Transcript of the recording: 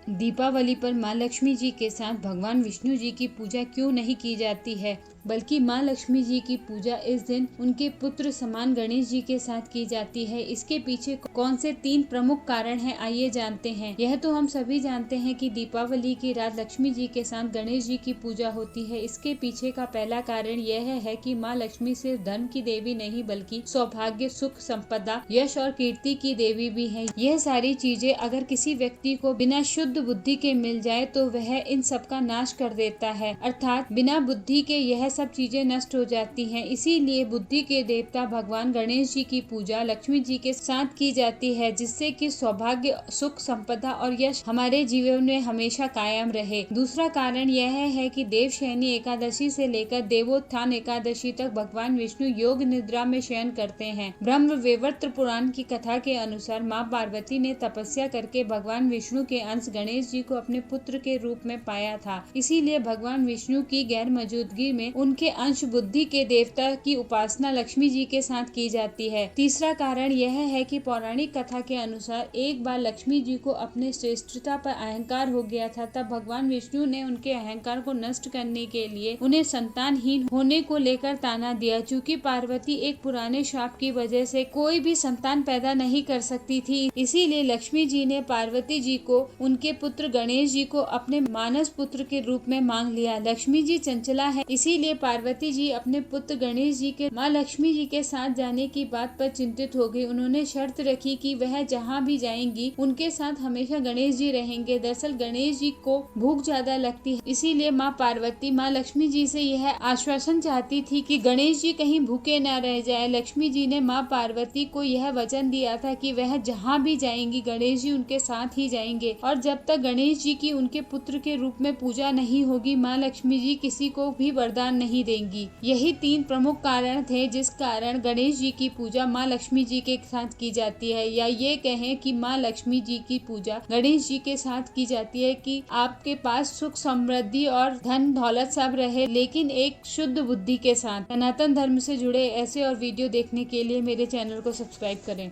दीपावली पर माँ लक्ष्मी जी के साथ भगवान विष्णु जी की पूजा क्यों नहीं की जाती है, बल्कि माँ लक्ष्मी जी की पूजा इस दिन उनके पुत्र समान गणेश जी के साथ की जाती है। इसके पीछे कौन से 3 प्रमुख कारण हैं, आइए जानते हैं। यह तो हम सभी जानते हैं कि दीपावली की रात लक्ष्मी जी के साथ गणेश जी की पूजा होती है। इसके पीछे का पहला कारण यह है कि माँ लक्ष्मी सिर्फ धन की देवी नहीं बल्कि सौभाग्य, सुख, संपदा, यश और कीर्ति की देवी भी है। यह सारी चीजें अगर किसी व्यक्ति को बिना शुद्ध बुद्धि के मिल जाए तो वह इन सब का नाश कर देता है, अर्थात बिना बुद्धि के यह सब चीजें नष्ट हो जाती हैं। इसीलिए बुद्धि के देवता भगवान गणेश जी की पूजा लक्ष्मी जी के साथ की जाती है, जिससे कि सौभाग्य, सुख, संपदा और यश हमारे जीवन में हमेशा कायम रहे। दूसरा कारण यह है कि देवशयनी एकादशी से लेकर देवोत्थान एकादशी तक भगवान विष्णु योग निद्रा में शयन करते हैं। ब्रह्म वैवर्त पुराण की कथा के अनुसार माँ पार्वती ने तपस्या करके भगवान विष्णु के अंश गणेश जी को अपने पुत्र के रूप में पाया था। इसीलिए भगवान विष्णु की गैर मौजूदगी में उनके अंश बुद्धि के देवता की उपासना लक्ष्मी जी के साथ की जाती है। तीसरा कारण यह है कि पौराणिक कथा के अनुसार एक बार लक्ष्मी जी को अपने श्रेष्ठता पर अहंकार हो गया था। तब भगवान विष्णु ने उनके अहंकार को नष्ट करने के लिए उन्हें संतानहीन होने को लेकर ताना दिया। चूँकि पार्वती एक पुराने शाप की वजह से कोई भी संतान पैदा नहीं कर सकती थी, इसीलिए लक्ष्मी जी ने पार्वती जी को उनके पुत्र गणेश जी को अपने मानस पुत्र के रूप में मांग लिया। लक्ष्मी जी चंचला है, इसीलिए पार्वती जी अपने पुत्र गणेश जी के माँ लक्ष्मी जी के साथ जाने की बात पर चिंतित हो गई। उन्होंने शर्त रखी कि वह जहाँ भी जाएंगी उनके साथ हमेशा गणेश जी रहेंगे। दरअसल गणेश जी को भूख ज्यादा लगती है, इसीलिए माँ पार्वती माँ लक्ष्मी जी से यह आश्वासन चाहती थी कि गणेश जी कहीं भूखे न रह जाए। लक्ष्मी जी ने माँ पार्वती को यह वचन दिया था कि वह जहाँ भी जाएंगी गणेश जी उनके साथ ही जाएंगे, और जब तक गणेश जी की उनके पुत्र के रूप में पूजा नहीं होगी माँ लक्ष्मी जी किसी को भी वरदान नहीं देंगी। यही 3 प्रमुख कारण थे जिस कारण गणेश जी की पूजा माँ लक्ष्मी जी के साथ की जाती है, या ये कहें कि माँ लक्ष्मी जी की पूजा गणेश जी के साथ की जाती है कि आपके पास सुख, समृद्धि और धन दौलत सब रहे, लेकिन एक शुद्ध बुद्धि के साथ। सनातन धर्म से जुड़े ऐसे और वीडियो देखने के लिए मेरे चैनल को सब्सक्राइब करें।